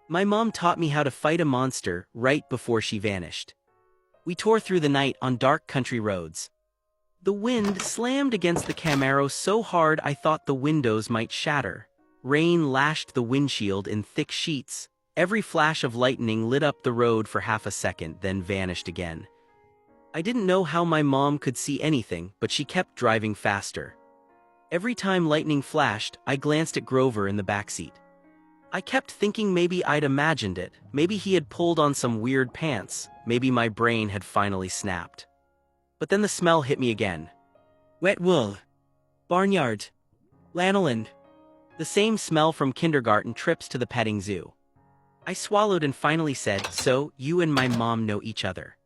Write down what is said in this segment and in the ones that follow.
My mom taught me how to fight a monster right before she vanished. We tore through the night on dark country roads. The wind slammed against the Camaro so hard I thought the windows might shatter. Rain lashed the windshield in thick sheets. Every flash of lightning lit up the road for half a second, then vanished again. I didn't know how my mom could see anything, but she kept driving faster. Every time lightning flashed, I glanced at Grover in the backseat. I kept thinking maybe I'd imagined it, maybe he had pulled on some weird pants, maybe my brain had finally snapped. But then the smell hit me again. Wet wool. Barnyard. Lanolin. The same smell from kindergarten trips to the petting zoo. I swallowed and finally said, "So, you and my mom know each other."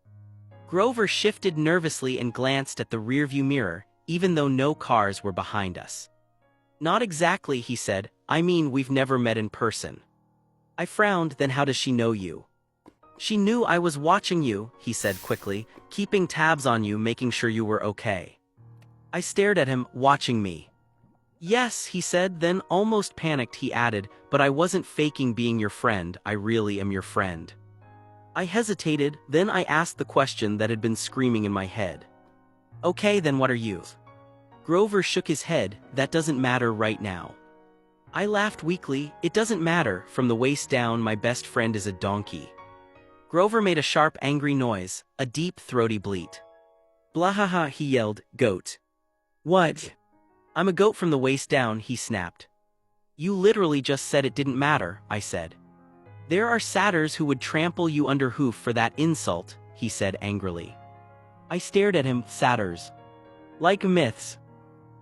Grover shifted nervously and glanced at the rearview mirror, even though no cars were behind us. "Not exactly," he said. "I mean, we've never met in person." I frowned. "Then how does she know you?" "She knew I was watching you," he said quickly, "keeping tabs on you, making sure you were okay." I stared at him. "Watching me?" "Yes," he said, then almost panicked he added, "But I wasn't faking being your friend, I really am your friend." I hesitated, then I asked the question that had been screaming in my head. "Okay, then what are you?" Grover shook his head. "That doesn't matter right now." I laughed weakly. "It doesn't matter, from the waist down my best friend is a donkey." Grover made a sharp angry noise, a deep throaty bleat. "Blahaha," he yelled, "goat." "What?" "I'm a goat from the waist down," he snapped. "You literally just said it didn't matter," I said. "There are satyrs who would trample you under hoof for that insult," he said angrily. I stared at him. "Satyrs? Like myths?"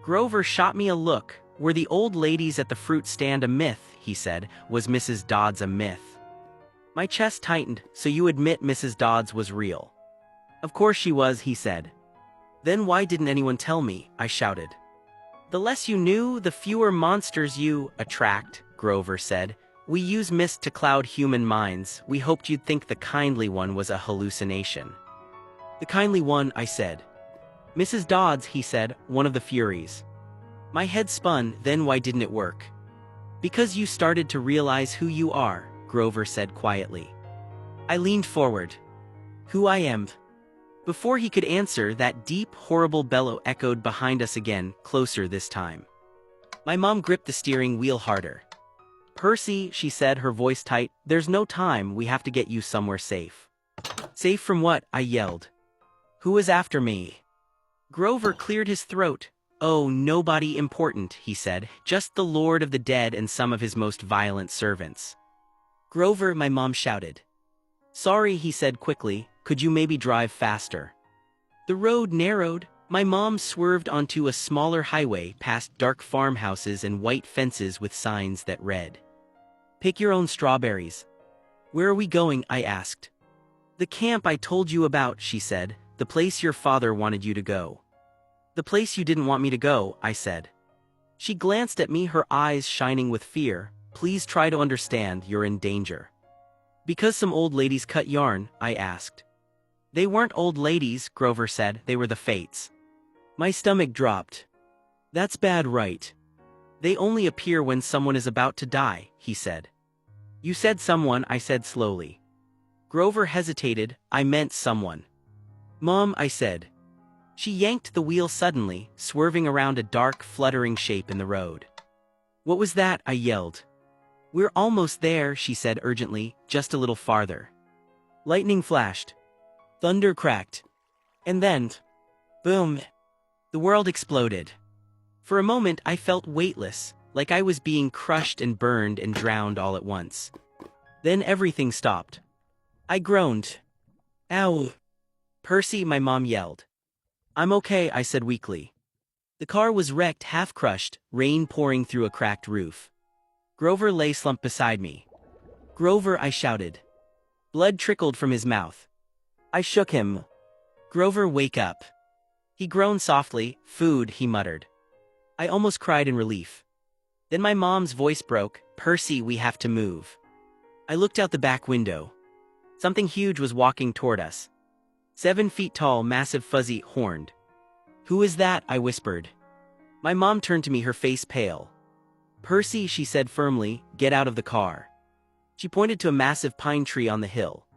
Grover shot me a look. "Were the old ladies at the fruit stand a myth?" he said. "Was Mrs. Dodds a myth?" My chest tightened. "So you admit Mrs. Dodds was real?" "Of course she was," he said. "Then why didn't anyone tell me?" I shouted. "The less you knew, the fewer monsters you attract," Grover said. "We use mist to cloud human minds. We hoped you'd think the kindly one was a hallucination." "The kindly one," I said. "Mrs. Dodds," he said, "one of the Furies." My head spun. "Then why didn't it work?" "Because you started to realize who you are," Grover said quietly. I leaned forward. "Who I am?" Before he could answer, that deep, horrible bellow echoed behind us again, closer this time. My mom gripped the steering wheel harder. "Percy," she said, her voice tight, "there's no time, we have to get you somewhere safe." "Safe from what?" I yelled. "Who is after me?" Grover cleared his throat. "Oh, nobody important," he said, "just the Lord of the Dead and some of his most violent servants." "Grover," my mom shouted. "Sorry," he said quickly, "could you maybe drive faster?" The road narrowed. My mom swerved onto a smaller highway past dark farmhouses and white fences with signs that read, "Pick your own strawberries." "Where are we going?" I asked. "The camp I told you about," she said, "the place your father wanted you to go." "The place you didn't want me to go," I said. She glanced at me, her eyes shining with fear. "Please try to understand, you're in danger." "Because some old ladies cut yarn?" I asked. "They weren't old ladies," Grover said, "they were the fates." My stomach dropped. "That's bad, right?" "They only appear when someone is about to die," he said. "You said someone," I said slowly. Grover hesitated. "I meant someone." "Mom," I said. She yanked the wheel suddenly, swerving around a dark, fluttering shape in the road. "What was that?" I yelled. "We're almost there," she said urgently, "just a little farther." Lightning flashed. Thunder cracked. And then, boom! The world exploded. For a moment I felt weightless, like I was being crushed and burned and drowned all at once. Then everything stopped. I groaned. "Ow!" "Percy," my mom yelled. "I'm okay," I said weakly. The car was wrecked, half crushed, rain pouring through a cracked roof. Grover lay slumped beside me. "Grover," I shouted. Blood trickled from his mouth. I shook him. "Grover, wake up." He groaned softly. "Food," he muttered. I almost cried in relief. Then my mom's voice broke. "Percy, we have to move." I looked out the back window. Something huge was walking toward us. 7 feet tall, massive, fuzzy, horned. "Who is that?" I whispered. My mom turned to me, her face pale. "Percy," she said firmly, "get out of the car." She pointed to a massive pine tree on the hill.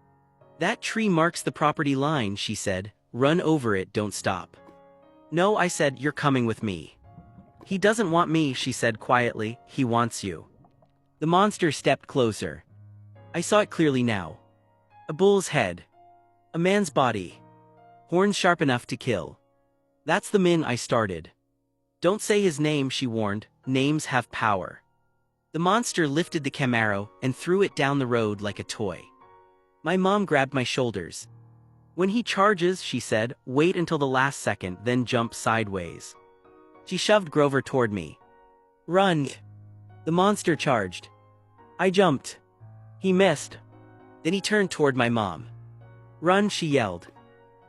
That tree marks the property line, she said. Run over it, don't stop. No, I said, you're coming with me. He doesn't want me, she said quietly, he wants you. The monster stepped closer. I saw it clearly now. A bull's head. A man's body. Horns sharp enough to kill. That's the min I started. Don't say his name, she warned, names have power. The monster lifted the Camaro and threw it down the road like a toy. My mom grabbed my shoulders. When he charges, she said, wait until the last second, then jump sideways. She shoved Grover toward me. Run! The monster charged. I jumped. He missed. Then he turned toward my mom. Run, she yelled.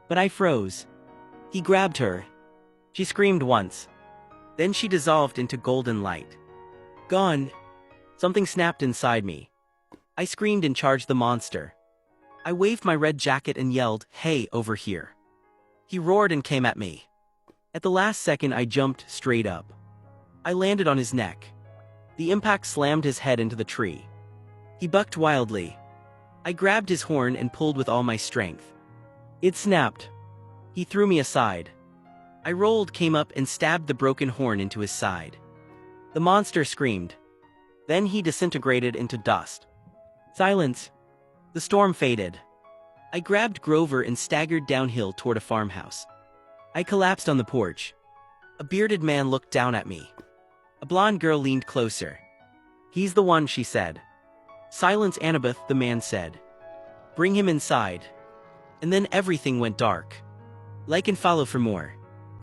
But I froze. He grabbed her. She screamed once. Then she dissolved into golden light. Gone. Something snapped inside me. I screamed and charged the monster. I waved my red jacket and yelled, hey, over here. He roared and came at me. At the last second I jumped straight up. I landed on his neck. The impact slammed his head into the tree. He bucked wildly. I grabbed his horn and pulled with all my strength. It snapped. He threw me aside. I rolled, came up, and stabbed the broken horn into his side. The monster screamed. Then he disintegrated into dust. Silence. The storm faded. I grabbed Grover and staggered downhill toward a farmhouse. I collapsed on the porch. A bearded man looked down at me. A blonde girl leaned closer. He's the one, she said. Silence, Annabeth, the man said. Bring him inside. And then everything went dark. Like and follow for more.